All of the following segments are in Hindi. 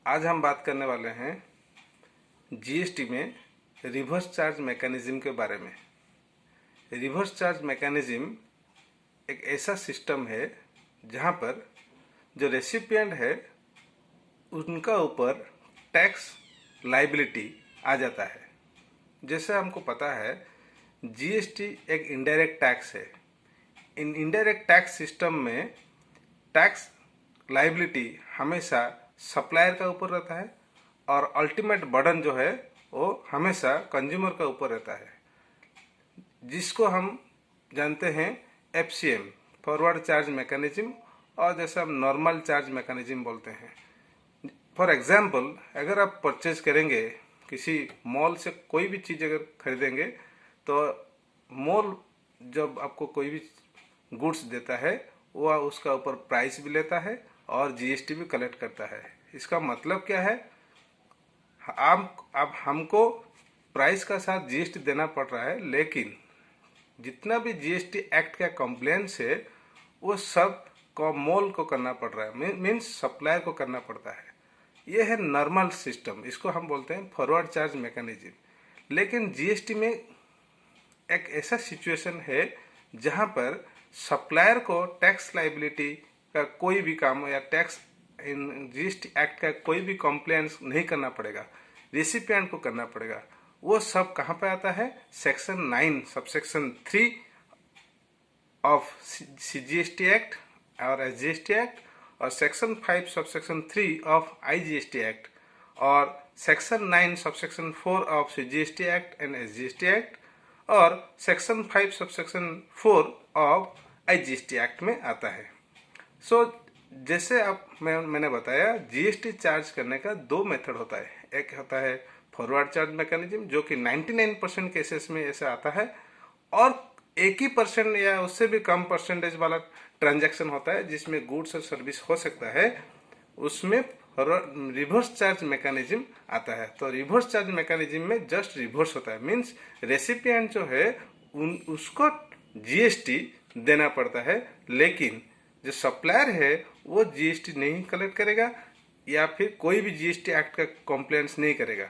आज हम बात करने वाले हैं जीएसटी में रिवर्स चार्ज मैकेनिज्म के बारे में। रिवर्स चार्ज मैकेनिज्म एक ऐसा सिस्टम है जहां पर जो रेसिपिएंट है उनका ऊपर टैक्स लायबिलिटी आ जाता है। जैसे हमको पता है जीएसटी एक इनडायरेक्ट टैक्स है। इन इनडायरेक्ट टैक्स सिस्टम में टैक्स लायबिलिटी हमेशा सप्लायर का ऊपर रहता है और अल्टीमेट बर्डन जो है वो हमेशा कंज्यूमर का ऊपर रहता है, जिसको हम जानते हैं एफसीएम, फॉरवर्ड चार्ज मैकेनिज्म, और जैसे हम नॉर्मल चार्ज मैकेनिज्म बोलते हैं। फॉर एग्जांपल, अगर आप परचेज करेंगे किसी मॉल से, कोई भी चीज़ अगर खरीदेंगे तो मॉल जब आपको कोई भी गुड्स देता है वह उसका ऊपर प्राइस भी लेता है और जीएसटी भी कलेक्ट करता है। इसका मतलब क्या है? अब हमको प्राइस का साथ जीएसटी देना पड़ रहा है, लेकिन जितना भी जीएसटी एक्ट का कंप्लेंट्स है वो सब को मॉल को करना पड़ रहा है, मीन्स सप्लायर को करना पड़ता है। ये है नॉर्मल सिस्टम, इसको हम बोलते हैं फॉरवर्ड चार्ज मैकेनिज्म। लेकिन जीएसटी में एक ऐसा सिचुएशन है जहां पर सप्लायर को टैक्स लायबिलिटी का कोई भी काम या टैक्स इन जीएसटी एक्ट का कोई भी कंप्लेंट्स नहीं करना पड़ेगा, रेसिपिएंट को करना पड़ेगा। वो सब कहाँ पे आता है? Section 9 subsection 3 of CGST act और एसजीएसटी एक्ट, और section 5 subsection 3 of IGST act, और section 9 subsection 4 of CGST act and SGST act, और section 5 subsection 4 of IGST act में आता है। जैसे मैंने बताया, जीएसटी चार्ज करने का दो मेथड होता है। एक होता है फॉरवर्ड चार्ज मैकेनिज्म, जो कि 99% केसेस में ऐसा आता है, और 1% या उससे भी कम परसेंटेज वाला ट्रांजैक्शन होता है जिसमें गुड्स और सर्विस हो सकता है, उसमें रिवर्स चार्ज मैकेनिज्म आता है। तो रिवर्स चार्ज मैकेनिज्म में जस्ट रिवर्स होता है, मीन्स रेसिपिएंट जो है उसको जीएसटी देना पड़ता है, लेकिन जो सप्लायर है वो जीएसटी नहीं कलेक्ट करेगा या फिर कोई भी जीएसटी एक्ट का कंप्लेंट्स नहीं करेगा।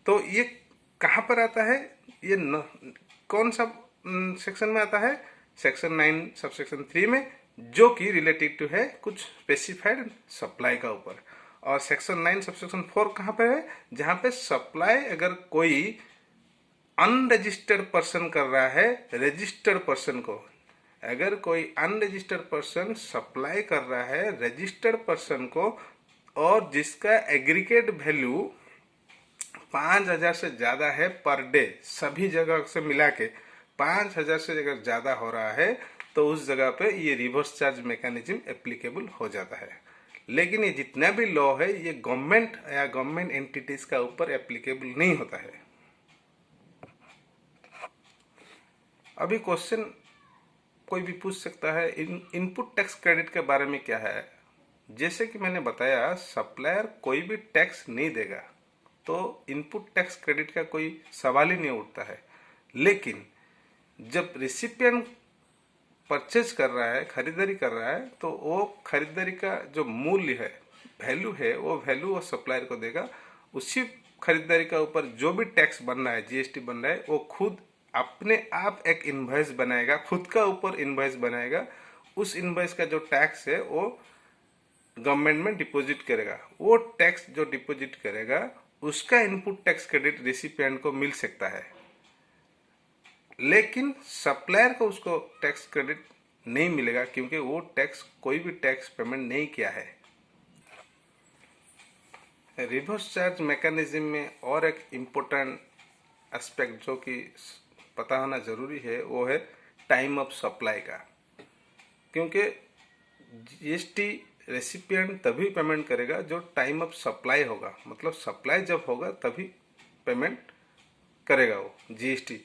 तो ये कहाँ पर आता है? ये कौन सा सेक्शन में आता है? सेक्शन 9 सबसेक्शन 3 में, जो कि रिलेटेड टू है कुछ स्पेसिफाइड सप्लाई का ऊपर। और सेक्शन 9 सबसेक्शन 4 कहाँ पर है? जहाँ पे सप्लाई अगर कोई अनरजिस्टर्ड पर्सन कर रहा है रजिस्टर्ड पर्सन को, अगर कोई अनरजिस्टर्ड पर्सन सप्लाई कर रहा है रजिस्टर्ड पर्सन को और जिसका एग्रीगेट वैल्यू 5,000 से ज्यादा है पर डे, सभी जगह से मिला के 5,000 से अगर ज्यादा हो रहा है, तो उस जगह पे ये रिवर्स चार्ज मैकेनिज्म एप्लीकेबल हो जाता है। लेकिन ये जितना भी लॉ है ये गवर्नमेंट या गवर्नमेंट एंटिटीज का ऊपर एप्लीकेबल नहीं होता है। अभी क्वेश्चन कोई भी पूछ सकता है, इनपुट टैक्स क्रेडिट के बारे में क्या है? जैसे कि मैंने बताया, सप्लायर कोई भी टैक्स नहीं देगा तो इनपुट टैक्स क्रेडिट का कोई सवाल ही नहीं उठता है। लेकिन जब रेसिपिएंट परचेज कर रहा है, खरीदारी कर रहा है, तो वो खरीदारी का जो मूल्य है, वैल्यू है, वो वैल्यू वो सप्लायर को देगा। उसी खरीदारी का ऊपर जो भी टैक्स बन रहा है, जीएसटी बन रहा है, वो खुद अपने आप एक इनवॉइस बनाएगा, खुद का ऊपर इनवॉइस बनाएगा। उस इनवॉइस का जो टैक्स है वो गवर्नमेंट में डिपॉजिट करेगा। वो टैक्स जो डिपॉजिट करेगा उसका इनपुट टैक्स क्रेडिट रेसिपिएंट को मिल सकता है, लेकिन सप्लायर को उसको टैक्स क्रेडिट नहीं मिलेगा, क्योंकि वो टैक्स कोई भी टैक्स पेमेंट नहीं किया है। रिवर्स चार्ज मैकेनिज्म में और एक इम्पोर्टेंट एस्पेक्ट जो कि पता होना जरूरी है, वो है टाइम ऑफ सप्लाई का। क्योंकि जीएसटी रेसिपिएंट तभी पेमेंट करेगा जो टाइम ऑफ सप्लाई होगा, मतलब सप्लाई जब होगा तभी पेमेंट करेगा वो जीएसटी।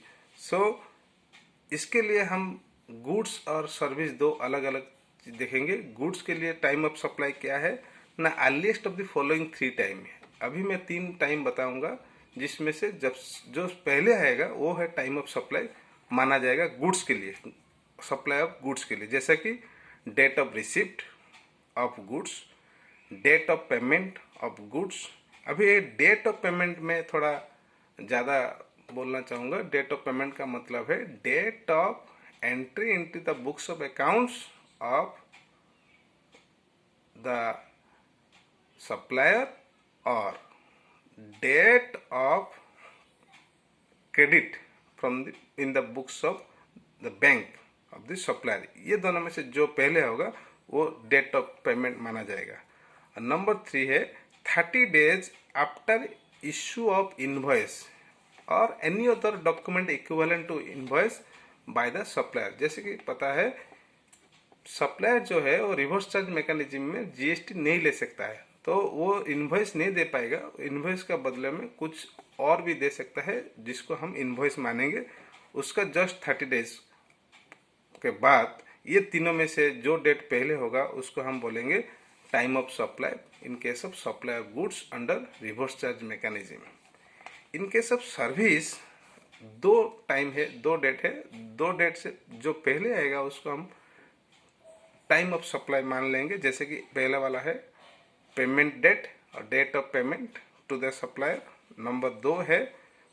इसके लिए हम गुड्स और सर्विस दो अलग अलग देखेंगे। गुड्स के लिए टाइम ऑफ सप्लाई क्या है ना, earliest of the following 3 time है। अभी मैं 3 टाइम बताऊंगा, जिसमें से जब जो पहले आएगा वो है टाइम ऑफ सप्लाई माना जाएगा गुड्स के लिए, सप्लाई ऑफ गुड्स के लिए। जैसा कि date of receipt of goods, date of payment of goods. अभी ये डेट ऑफ पेमेंट में थोड़ा ज़्यादा बोलना चाहूँगा। डेट ऑफ पेमेंट का मतलब है date of entry into the books of accounts of the supplier और date of credit from in the books of the bank of the supplier. ये दोनों में से जो पहले होगा वो डेट ऑफ पेमेंट माना जाएगा। और नंबर 3 है 30 days after issue of invoice और any other document equivalent to invoice by the supplier. जैसे कि पता है सप्लायर जो है वो रिवर्स चार्ज मैकेनिज्म में जीएसटी नहीं ले सकता है, तो वो इनवॉइस नहीं दे पाएगा। इनवॉइस का बदले में कुछ और भी दे सकता है जिसको हम इनवॉइस मानेंगे। उसका जस्ट 30 days के बाद ये तीनों में से जो डेट पहले होगा उसको हम बोलेंगे time of supply in case of supply of goods under reverse charge mechanism. In case of service दो टाइम है, दो डेट है। दो डेट से जो पहले आएगा उसको हम टाइम ऑफ सप्लाई मान लेंगे। जैसे कि पहला वाला है पेमेंट डेट और date of payment to the supplier. Number 2 है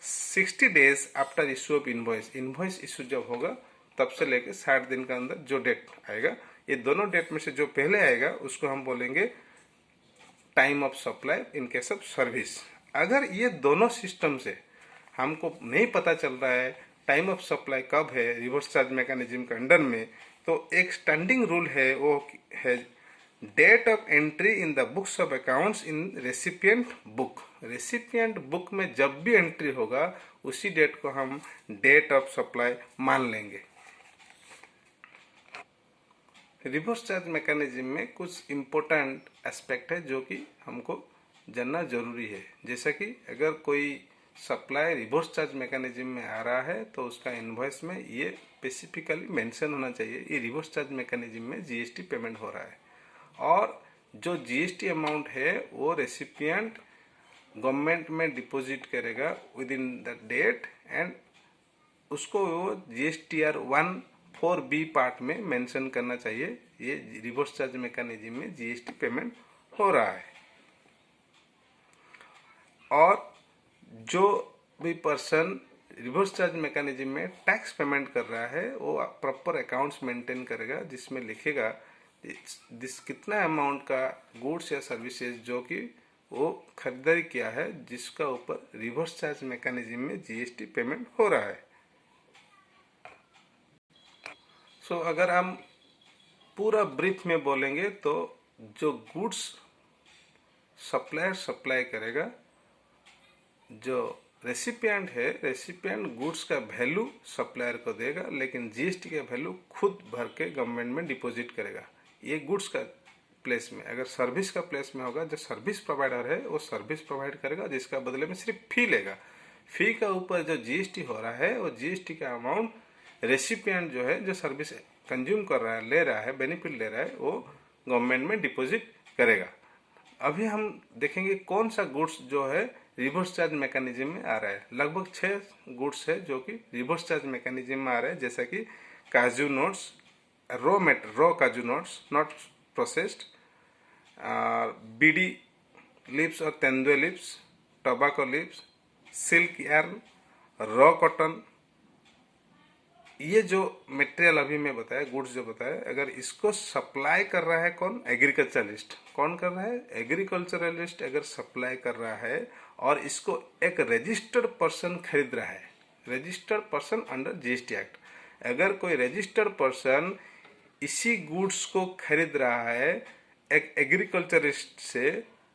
60 days after issue of invoice. Invoice issue जब होगा तब से लेकर 60 दिन के अंदर जो डेट आएगा, ये दोनों डेट में से जो पहले आएगा उसको हम बोलेंगे time of supply in case of service. अगर ये दोनों सिस्टम से हमको नहीं पता चल रहा है टाइम ऑफ सप्लाई कब है रिवर्स चार्ज मैकेनिज्म के अंडर में, तो एक स्टैंडिंग रूल है, वो है date of entry in the books of accounts in recipient book. Recipient book में जब भी एंट्री होगा उसी डेट को हम डेट ऑफ सप्लाई मान लेंगे। रिवर्स चार्ज मैकेनिज्म में कुछ इम्पोर्टेंट एस्पेक्ट है जो कि हमको जानना जरूरी है। जैसा कि अगर कोई सप्लाई रिवर्स चार्ज मैकेनिज्म में आ रहा है तो उसका इनवॉइस में ये स्पेसिफिकली मेंशन होना चाहिए ये रिवर्स चार्ज मैकेनिज्म में जीएसटी पेमेंट हो रहा है, और जो जीएसटी अमाउंट है वो रेसिपिएंट गवर्नमेंट में डिपॉजिट करेगा within the date and उसको वो जीएसटीआर 1(4)(b) पार्ट में मेंशन करना चाहिए ये रिवर्स चार्ज मैकेनिज्म में जीएसटी पेमेंट हो रहा है। और जो भी पर्सन रिवर्स चार्ज मैकेनिज्म में टैक्स पेमेंट कर रहा है वो प्रॉपर अकाउंट्स मेंटेन करेगा जिसमें लिखेगा कितना अमाउंट का गुड्स या सर्विसेज जो कि वो खरीदारी किया है जिसका ऊपर रिवर्स चार्ज मैकेनिज्म में जीएसटी पेमेंट हो रहा है। सो अगर हम पूरा ब्रीफ में बोलेंगे तो जो गुड्स सप्लायर सप्लाई करेगा, जो रेसिपिएंट है रेसिपिएंट गुड्स का वैल्यू सप्लायर को देगा लेकिन जीएसटी का वैल्यू खुद भर के गवर्नमेंट में डिपॉजिट करेगा। ये गुड्स का प्लेस में। अगर सर्विस का प्लेस में होगा जो सर्विस प्रोवाइडर है वो सर्विस प्रोवाइड करेगा जिसका बदले में सिर्फ फी लेगा। फी का ऊपर जो जीएसटी हो रहा है वो जीएसटी का अमाउंट रेसिपिएंट जो है जो सर्विस कंज्यूम कर रहा है, ले रहा है, बेनिफिट ले रहा है, वो गवर्नमेंट में डिपॉजिट करेगा। अभी हम देखेंगे कौन सा गुड्स जो है रिवर्स चार्ज मैकेनिज्म में आ रहा है। लगभग 6 गुड्स है जो कि रिवर्स चार्ज मैकेनिज्म में आ रहे हैं, जैसा कि काजू nuts, raw kaju nuts not processed, bidi leaves और tendu leaves, tobacco leaves, silk yarn, raw cotton. ये जो मटेरियल अभी मैं बताया, गुड्स जो बताया, अगर इसको सप्लाई कर रहा है कौन? एग्रीकल्चरलिस्ट। कौन कर रहा है? एग्रीकल्चरलिस्ट अगर सप्लाई कर रहा है और इसको एक रजिस्टर्ड पर्सन खरीद रहा है, registered person under GST act, अगर कोई रजिस्टर्ड पर्सन इसी गुड्स को खरीद रहा है एक एग्रीकल्चरलिस्ट से,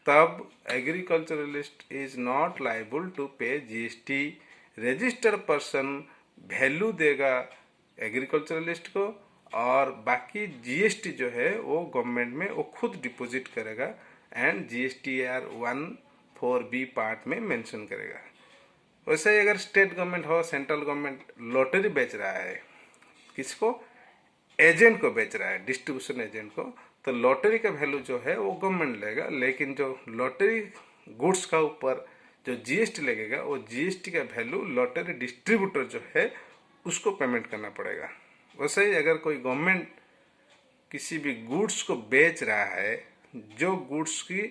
तब agriculturalist is not liable to pay GST. Registered person value देगा एग्रीकल्चरलिस्ट को और बाकी जीएसटी जो है वो गवर्नमेंट में वो खुद डिपॉजिट करेगा एंड जीएसटीआर 1(4)(b) पार्ट में मेंशन करेगा। वैसे ही अगर स्टेट गवर्नमेंट हो, सेंट्रल गवर्नमेंट लॉटरी बेच रहा है, किसको? एजेंट को बेच रहा है, डिस्ट्रीब्यूशन एजेंट को, तो लॉटरी का वैल्यू जो है वो गवर्नमेंट लेगा, लेकिन जो लॉटरी गुड्स का ऊपर जो जीएसटी लगेगा वो जीएसटी का वैल्यू लॉटरी डिस्ट्रीब्यूटर जो है उसको पेमेंट करना पड़ेगा। वैसे ही अगर कोई गवर्नमेंट किसी भी गुड्स को बेच रहा है जो गुड्स की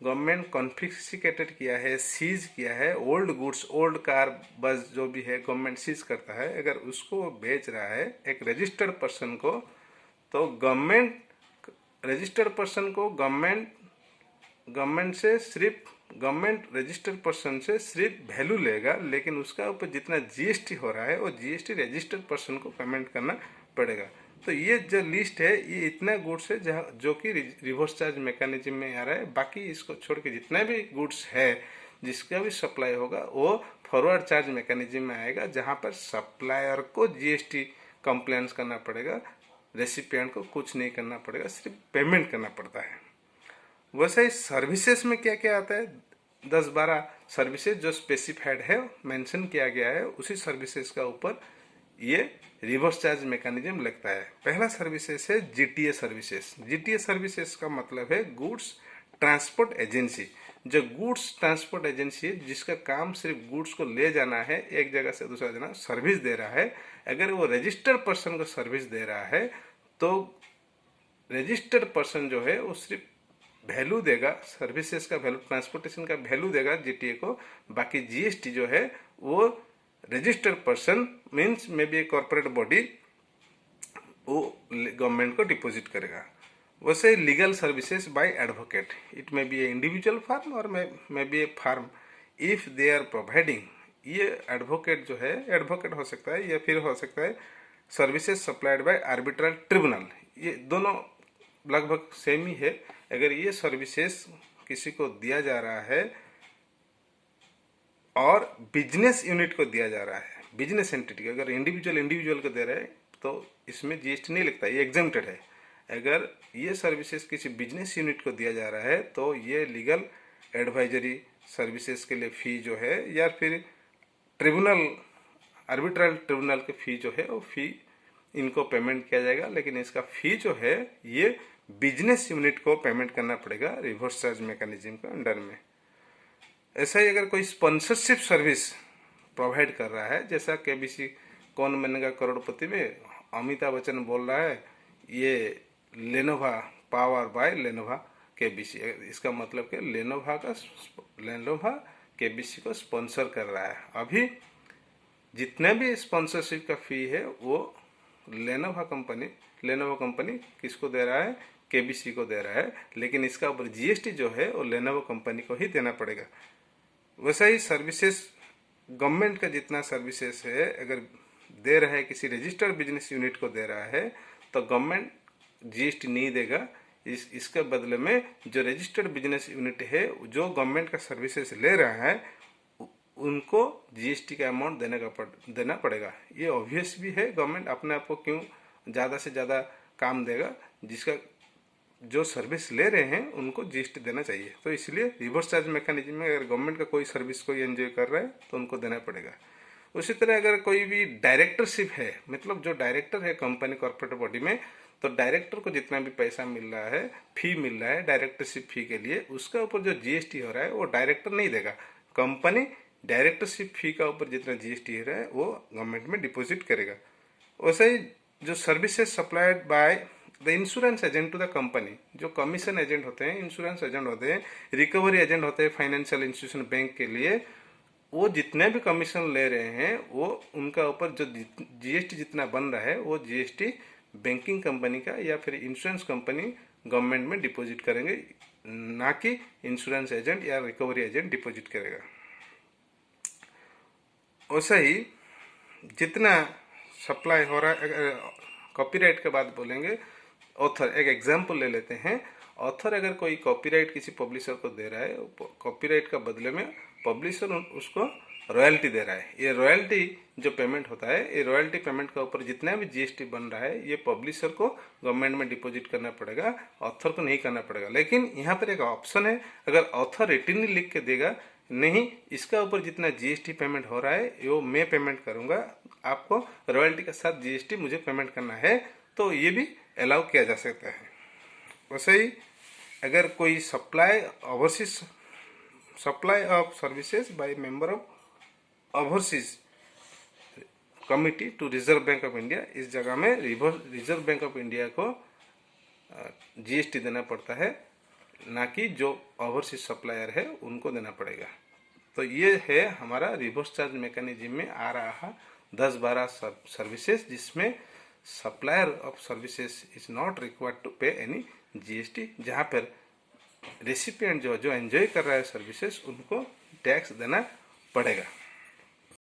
गवर्नमेंट कॉन्फिस्केटेड किया है, सीज किया है, ओल्ड गुड्स, ओल्ड कार, बस जो भी है गवर्नमेंट सीज करता है, अगर उसको वो बेच रहा है एक रजिस्टर्ड पर्सन को, तो गवर्नमेंट रजिस्टर्ड पर्सन को गवर्नमेंट से सिर्फ गवर्नमेंट रजिस्टर्ड पर्सन से सिर्फ वैल्यू लेगा, लेकिन उसका ऊपर जितना जीएसटी हो रहा है वो जीएसटी रजिस्टर्ड पर्सन को पेमेंट करना पड़ेगा। तो ये जो लिस्ट है ये इतना गुड्स है जहाँ जो कि रिवर्स चार्ज मैकेनिज्म में आ रहा है। बाकी इसको छोड़ के जितना भी गुड्स है जिसका भी सप्लाई होगा वो फॉरवर्ड चार्ज मैकेनिज्म में आएगा, जहाँ पर सप्लायर को जीएसटी कंप्लेंट्स करना पड़ेगा, रेसिपिएंट को कुछ नहीं करना पड़ेगा, सिर्फ पेमेंट करना पड़ता है। वैसे ही सर्विसेज में क्या क्या आता है, 10-12 सर्विसेज जो स्पेसिफाइड है, मेंशन किया गया है, उसी सर्विसेज का ऊपर ये रिवर्स चार्ज मैकेनिज्म लगता है। पहला सर्विसेज है जीटीए सर्विसेज। जीटीए सर्विसेज का मतलब है गुड्स ट्रांसपोर्ट एजेंसी। जो गुड्स ट्रांसपोर्ट एजेंसी है जिसका काम सिर्फ गुड्स को ले जाना है, एक जगह से दूसरा जगह सर्विस दे रहा है, अगर वो रजिस्टर्ड पर्सन को सर्विस दे रहा है तो रजिस्टर्ड पर्सन जो है वो सिर्फ वैल्यू देगा, सर्विसेज का वैल्यू, ट्रांसपोर्टेशन का वैल्यू देगा जीटीए को। बाकी जीएसटी जो है वो registered person means may be a corporate body वो गवर्नमेंट को डिपॉजिट करेगा। वैसे legal services by advocate, it may be a individual firm और may be a firm if they are providing, ये एडवोकेट जो है एडवोकेट हो सकता है या फिर हो सकता है services supplied bye arbitral tribunal, ये दोनों लगभग सेम ही है। अगर ये सर्विसेज किसी को दिया जा रहा है और बिजनेस यूनिट को दिया जा रहा है, बिजनेस एंटिटी को, अगर इंडिविजुअल को दे रहे हैं तो इसमें जीएसटी नहीं लगता, ये एग्जेम्प्टेड है। अगर ये सर्विसेज किसी बिजनेस यूनिट को दिया जा रहा है तो ये लीगल एडवाइजरी सर्विसेज के लिए फी जो है या फिर ट्रिब्यूनल, आर्बिट्रल ट्रिब्यूनल की फी जो है वो फी इनको पेमेंट किया जाएगा, लेकिन इसका फी जो है ये बिजनेस यूनिट को पेमेंट करना पड़ेगा रिवर्स चार्ज मैकेनिज्म के अंडर में। ऐसा ही अगर कोई स्पॉन्सरशिप सर्विस प्रोवाइड कर रहा है, जैसा केबीसी कौन बनेगा करोड़पति में अमिताभ बच्चन बोल रहा है, ये Lenovo power bye Lenovo KBC, इसका मतलब कि लेनोवा केबीसी को स्पॉन्सर कर रहा है। अभी जितने भी स्पॉन्सरशिप का फी है वो लेनोवा कंपनी किसको दे रहा है, केबीसी को दे रहा है, लेकिन इसका ऊपर जीएसटी जो है वो लेनोवा कंपनी को ही देना पड़ेगा। वैसा ही सर्विसेज गवर्नमेंट का जितना सर्विसेज है अगर दे रहा है किसी रजिस्टर्ड बिजनेस यूनिट को दे रहा है तो गवर्नमेंट जीएसटी नहीं देगा। इसके बदले में जो रजिस्टर्ड बिजनेस यूनिट है जो गवर्नमेंट का सर्विसेज ले रहा है उनको जीएसटी का अमाउंट देना पड़ेगा। ये ऑब्वियस भी है, गवर्नमेंट अपने आप को क्यों ज़्यादा से ज़्यादा काम देगा, जिसका जो सर्विस ले रहे हैं उनको जीएसटी देना चाहिए। तो इसलिए रिवर्स चार्ज मैकेनिज्म में अगर गवर्नमेंट का कोई सर्विस कोई एंजॉय कर रहा है तो उनको देना पड़ेगा। उसी तरह अगर कोई भी डायरेक्टरशिप है, मतलब जो डायरेक्टर है कंपनी कॉर्पोरेट बॉडी में, तो डायरेक्टर को जितना भी पैसा मिल रहा है, फी मिल रहा है डायरेक्टरशिप फी के लिए, उसका ऊपर जो जीएसटी हो रहा है वो डायरेक्टर नहीं देगा, कंपनी डायरेक्टरशिप फी का ऊपर जितना जीएसटी हो रहा है वो गवर्नमेंट में डिपॉजिट करेगा। वैसे ही जो services supplied by the insurance agent to the company, जो कमीशन एजेंट होते हैं, इंश्योरेंस एजेंट होते हैं, रिकवरी एजेंट होते हैं फाइनेंशियल इंस्टीट्यूशन बैंक के लिए, वो जितने भी कमीशन ले रहे हैं वो उनका ऊपर जो जीएसटी जितना बन रहा है वो जीएसटी बैंकिंग कंपनी का या फिर इंश्योरेंस कंपनी गवर्नमेंट में डिपॉजिट करेंगे, ना कि इंश्योरेंस एजेंट या रिकवरी एजेंट डिपॉजिट करेगा। वैसा ही जितना सप्लाई हो रहा है, कॉपीराइट के बाद बोलेंगे ऑथर, एक एग्जाम्पल ले लेते हैं। ऑथर अगर कोई कॉपीराइट किसी पब्लिशर को दे रहा है, कॉपीराइट का बदले में पब्लिशर उसको रॉयल्टी दे रहा है, ये रॉयल्टी जो पेमेंट होता है, ये रॉयल्टी पेमेंट का ऊपर जितना भी जीएसटी बन रहा है ये पब्लिशर को गवर्नमेंट में डिपॉजिट करना पड़ेगा, ऑथर को नहीं करना पड़ेगा। लेकिन यहाँ पर एक ऑप्शन है, अगर ऑथर रिटर्न लिख के देगा नहीं इसका ऊपर जितना जीएसटी पेमेंट हो रहा है वो मैं पेमेंट करूंगा, आपको रॉयल्टी के साथ जीएसटी मुझे पेमेंट करना है, तो ये भी अलाउ किया जा सकता है। वैसे ही अगर कोई overseas supply of services by member of overseas committee to Reserve Bank of India, इस जगह में रिजर्व बैंक ऑफ इंडिया को जीएसटी देना पड़ता है। ना कि जो ओवरसीज सप्लायर है उनको देना पड़ेगा। तो ये है हमारा रिवर्स चार्ज मैकेनिज्म में आ रहा है 10-12 सर्विसेज जिसमें supplier of services is not required to pay any GST, जहाँ पर रेसिपिएंट जो एंजॉय कर रहा है सर्विसेज उनको टैक्स देना पड़ेगा।